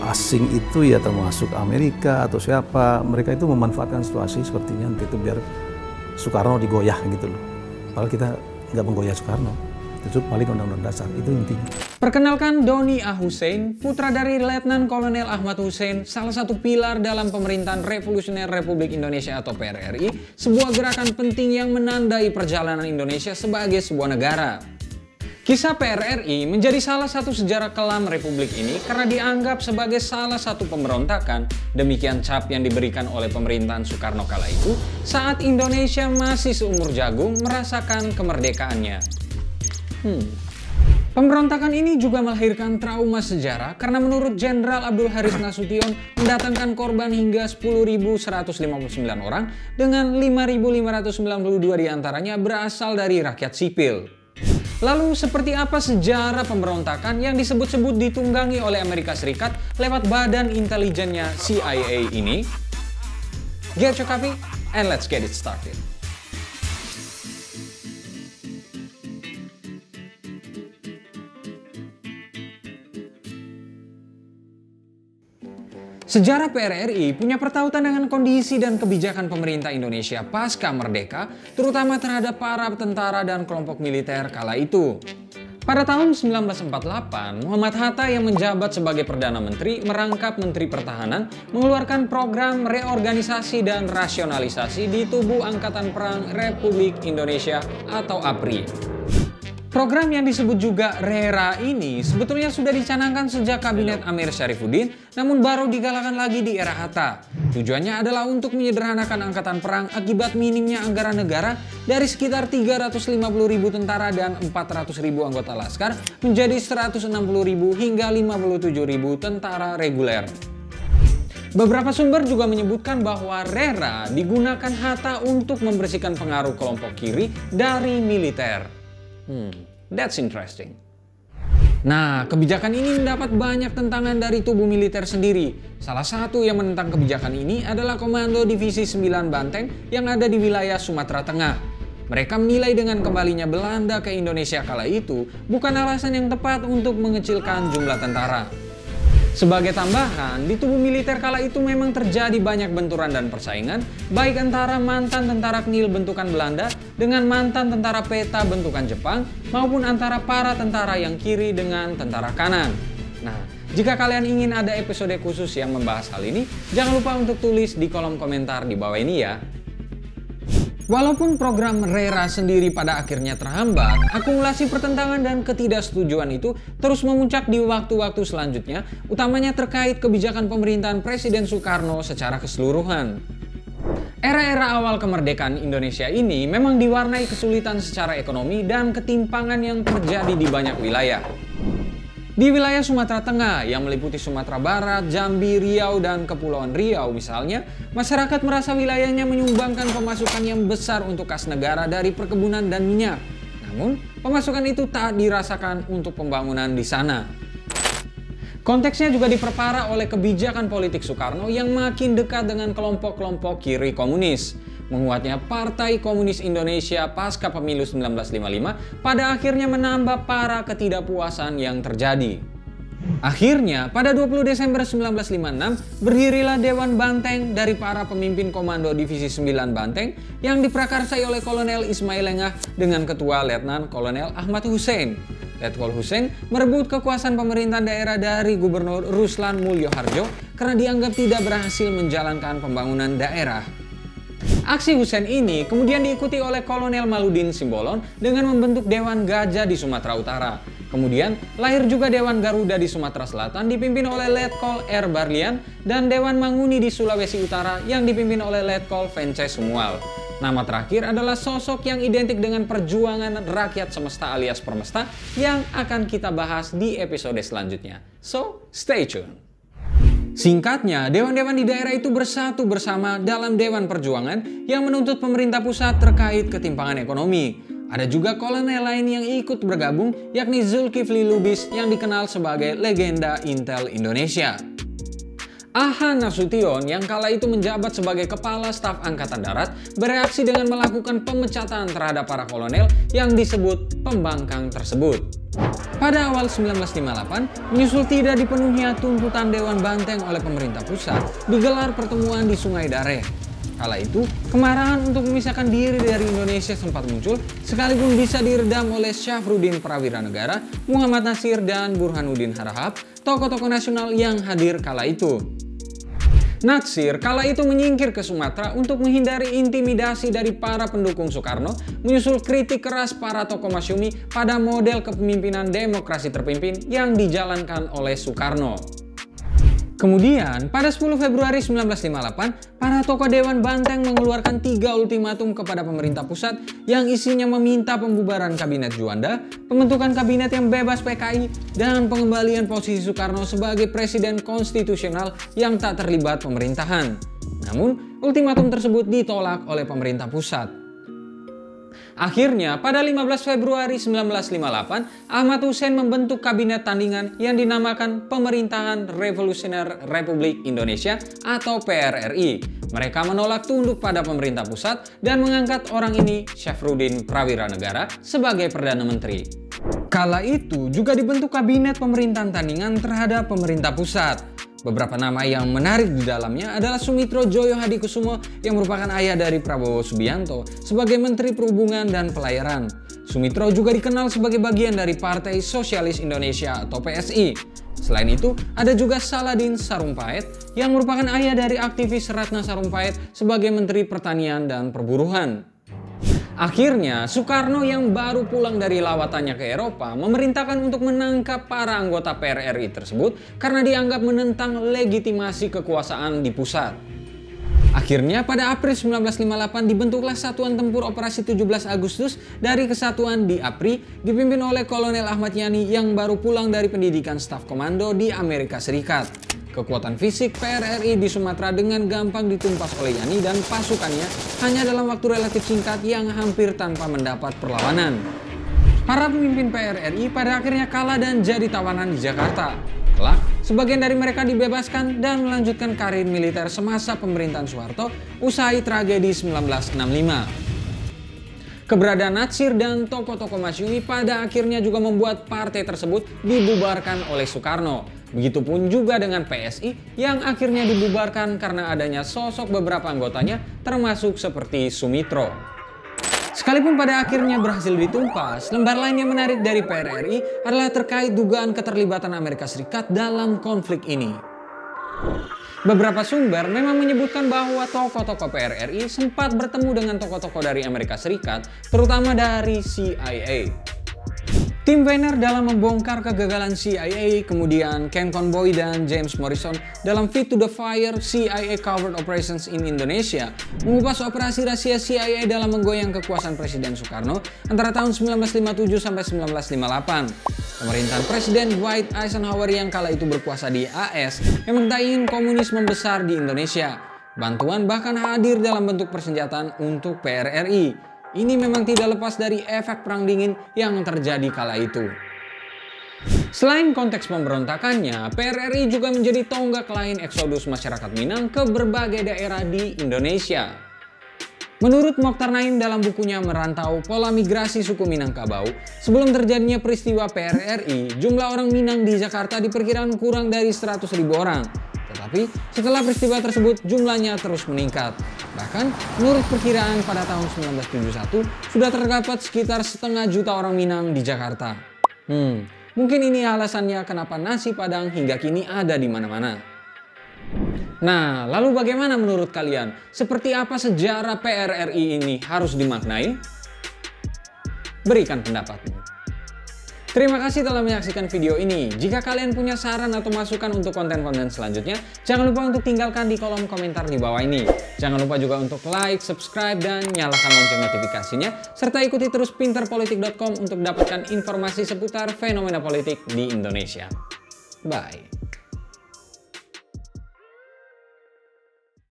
asing itu ya termasuk Amerika atau siapa, mereka itu memanfaatkan situasi sepertinya nanti itu biar Soekarno digoyah gitu loh. Padahal kita nggak menggoyah Soekarno, itu paling undang-undang dasar, itu intinya. Perkenalkan Doni A. Hussein, putra dari Letnan Kolonel Ahmad Hussein, salah satu pilar dalam pemerintahan Revolusioner Republik Indonesia atau PRRI, sebuah gerakan penting yang menandai perjalanan Indonesia sebagai sebuah negara. Kisah PRRI menjadi salah satu sejarah kelam Republik ini karena dianggap sebagai salah satu pemberontakan, demikian cap yang diberikan oleh pemerintahan Soekarno kala itu saat Indonesia masih seumur jagung merasakan kemerdekaannya. Pemberontakan ini juga melahirkan trauma sejarah karena menurut Jenderal Abdul Haris Nasution mendatangkan korban hingga 10.159 orang dengan 5.592 diantaranya berasal dari rakyat sipil. Lalu seperti apa sejarah pemberontakan yang disebut-sebut ditunggangi oleh Amerika Serikat lewat badan intelijennya CIA ini? Get your copy and let's get it started. Sejarah PRRI punya pertautan dengan kondisi dan kebijakan pemerintah Indonesia pasca merdeka, terutama terhadap para tentara dan kelompok militer kala itu. Pada tahun 1948, Muhammad Hatta yang menjabat sebagai Perdana Menteri merangkap Menteri Pertahanan mengeluarkan program reorganisasi dan rasionalisasi di tubuh Angkatan Perang Republik Indonesia atau APRI. Program yang disebut juga RERA ini sebetulnya sudah dicanangkan sejak Kabinet Amir Syarifuddin, namun baru digalakan lagi di era Hatta. Tujuannya adalah untuk menyederhanakan angkatan perang akibat minimnya anggaran negara dari sekitar 350.000 tentara dan 400.000 anggota laskar menjadi 160.000 hingga 57.000 tentara reguler. Beberapa sumber juga menyebutkan bahwa RERA digunakan Hatta untuk membersihkan pengaruh kelompok kiri dari militer. That's interesting. Nah, kebijakan ini mendapat banyak tentangan dari tubuh militer sendiri. Salah satu yang menentang kebijakan ini adalah Komando Divisi 9 Banteng yang ada di wilayah Sumatera Tengah. Mereka menilai dengan kembalinya Belanda ke Indonesia kala itu bukan alasan yang tepat untuk mengecilkan jumlah tentara. Sebagai tambahan, di tubuh militer kala itu memang terjadi banyak benturan dan persaingan, baik antara mantan tentara KNIL bentukan Belanda dengan mantan tentara PETA bentukan Jepang, maupun antara para tentara yang kiri dengan tentara kanan. Nah, jika kalian ingin ada episode khusus yang membahas hal ini, jangan lupa untuk tulis di kolom komentar di bawah ini ya. Walaupun program RERA sendiri pada akhirnya terhambat, akumulasi pertentangan dan ketidaksetujuan itu terus memuncak di waktu-waktu selanjutnya, utamanya terkait kebijakan pemerintahan Presiden Soekarno secara keseluruhan. Era-era awal kemerdekaan Indonesia ini memang diwarnai kesulitan secara ekonomi dan ketimpangan yang terjadi di banyak wilayah. Di wilayah Sumatera Tengah yang meliputi Sumatera Barat, Jambi, Riau, dan Kepulauan Riau misalnya, masyarakat merasa wilayahnya menyumbangkan pemasukan yang besar untuk kas negara dari perkebunan dan minyak. Namun, pemasukan itu tak dirasakan untuk pembangunan di sana. Konteksnya juga diperparah oleh kebijakan politik Soekarno yang makin dekat dengan kelompok-kelompok kiri komunis. Menguatnya Partai Komunis Indonesia pasca pemilu 1955 pada akhirnya menambah para ketidakpuasan yang terjadi. Akhirnya, pada 20 Desember 1956, berdirilah Dewan Banteng dari para pemimpin Komando Divisi 9 Banteng yang diprakarsai oleh Kolonel Ismail Lengah dengan Ketua Letnan Kolonel Ahmad Hussein. Letkol Hussein merebut kekuasaan pemerintahan daerah dari Gubernur Ruslan Mulyoharjo karena dianggap tidak berhasil menjalankan pembangunan daerah. Aksi Hussein ini kemudian diikuti oleh Kolonel Maludin Simbolon dengan membentuk Dewan Gajah di Sumatera Utara. Kemudian lahir juga Dewan Garuda di Sumatera Selatan dipimpin oleh Letkol R. Barlian dan Dewan Manguni di Sulawesi Utara yang dipimpin oleh Letkol Vence Sumual. Nama terakhir adalah sosok yang identik dengan perjuangan rakyat semesta alias Permesta yang akan kita bahas di episode selanjutnya. So, stay tune! Singkatnya, dewan-dewan di daerah itu bersatu bersama dalam Dewan Perjuangan yang menuntut pemerintah pusat terkait ketimpangan ekonomi. Ada juga kolonel lain yang ikut bergabung, yakni Zulkifli Lubis yang dikenal sebagai legenda Intel Indonesia. Aha Nasution yang kala itu menjabat sebagai Kepala Staf Angkatan Darat bereaksi dengan melakukan pemecatan terhadap para kolonel yang disebut pembangkang tersebut. Pada awal 1958, menyusul tidak dipenuhinya tuntutan Dewan Banteng oleh pemerintah pusat, digelar pertemuan di Sungai Dareh. Kala itu, kemarahan untuk memisahkan diri dari Indonesia sempat muncul, sekalipun bisa diredam oleh Syafruddin Prawira Negara, Muhammad Nasir, dan Burhanuddin Harahap, tokoh-tokoh nasional yang hadir kala itu. Natsir kala itu menyingkir ke Sumatera untuk menghindari intimidasi dari para pendukung Soekarno, menyusul kritik keras para tokoh masyumi pada model kepemimpinan demokrasi terpimpin yang dijalankan oleh Soekarno. Kemudian, pada 10 Februari 1958, para tokoh Dewan Banteng mengeluarkan 3 ultimatum kepada pemerintah pusat yang isinya meminta pembubaran Kabinet Juanda, pembentukan kabinet yang bebas PKI, dan pengembalian posisi Soekarno sebagai presiden konstitusional yang tak terlibat pemerintahan. Namun, ultimatum tersebut ditolak oleh pemerintah pusat. Akhirnya, pada 15 Februari 1958, Ahmad Hussein membentuk kabinet tandingan yang dinamakan Pemerintahan Revolusioner Republik Indonesia atau PRRI. Mereka menolak tunduk pada pemerintah pusat dan mengangkat orang ini, Syafruddin Prawira Negara, sebagai Perdana Menteri. Kala itu juga dibentuk kabinet pemerintahan tandingan terhadap pemerintah pusat. Beberapa nama yang menarik di dalamnya adalah Sumitro Joyo Hadikusumo yang merupakan ayah dari Prabowo Subianto sebagai Menteri Perhubungan dan Pelayaran. Sumitro juga dikenal sebagai bagian dari Partai Sosialis Indonesia atau PSI. Selain itu, ada juga Saladin Sarumpait yang merupakan ayah dari aktivis Ratna Sarumpait sebagai Menteri Pertanian dan Perburuan. Akhirnya, Soekarno yang baru pulang dari lawatannya ke Eropa memerintahkan untuk menangkap para anggota PRRI tersebut karena dianggap menentang legitimasi kekuasaan di pusat. Akhirnya, pada April 1958 dibentuklah Satuan Tempur Operasi 17 Agustus dari Kesatuan di APRI dipimpin oleh Kolonel Ahmad Yani yang baru pulang dari pendidikan staf komando di Amerika Serikat. Kekuatan fisik PRRI di Sumatera dengan gampang ditumpas oleh Yani dan pasukannya hanya dalam waktu relatif singkat yang hampir tanpa mendapat perlawanan. Para pemimpin PRRI pada akhirnya kalah dan jadi tawanan di Jakarta. Kelak, sebagian dari mereka dibebaskan dan melanjutkan karir militer semasa pemerintahan Soeharto usai tragedi 1965. Keberadaan Natsir dan tokoh-tokoh masyumi pada akhirnya juga membuat partai tersebut dibubarkan oleh Soekarno. Begitupun juga dengan PSI yang akhirnya dibubarkan karena adanya sosok beberapa anggotanya termasuk seperti Sumitro. Sekalipun pada akhirnya berhasil ditumpas, lembar lain yang menarik dari PRRI adalah terkait dugaan keterlibatan Amerika Serikat dalam konflik ini. Beberapa sumber memang menyebutkan bahwa tokoh-tokoh PRRI sempat bertemu dengan tokoh-tokoh dari Amerika Serikat, terutama dari CIA. Tim Weiner dalam membongkar kegagalan CIA, kemudian Ken Conboy dan James Morrison dalam Fit to the Fire CIA Covert Operations in Indonesia mengupas operasi rahasia CIA dalam menggoyang kekuasaan Presiden Soekarno antara tahun 1957 sampai 1958. Pemerintahan Presiden Dwight Eisenhower yang kala itu berkuasa di AS memang tak ingin komunis membesar di Indonesia. Bantuan bahkan hadir dalam bentuk persenjataan untuk PRRI. Ini memang tidak lepas dari efek perang dingin yang terjadi kala itu. Selain konteks pemberontakannya, PRRI juga menjadi tonggak lain eksodus masyarakat Minang ke berbagai daerah di Indonesia. Menurut Mokhtar Naim dalam bukunya Merantau, Pola Migrasi Suku Minangkabau, sebelum terjadinya peristiwa PRRI, jumlah orang Minang di Jakarta diperkirakan kurang dari 100.000 orang. Tetapi setelah peristiwa tersebut jumlahnya terus meningkat. Bahkan menurut perkiraan pada tahun 1971 sudah terdapat sekitar 500.000 orang Minang di Jakarta. Mungkin ini alasannya kenapa nasi Padang hingga kini ada di mana-mana. Nah, lalu bagaimana menurut kalian? Seperti apa sejarah PRRI ini harus dimaknai? Berikan pendapatmu. Terima kasih telah menyaksikan video ini. Jika kalian punya saran atau masukan untuk konten-konten selanjutnya, jangan lupa untuk tinggalkan di kolom komentar di bawah ini. Jangan lupa juga untuk like, subscribe, dan nyalakan lonceng notifikasinya. Serta ikuti terus pinterpolitik.com untuk dapatkan informasi seputar fenomena politik di Indonesia. Bye.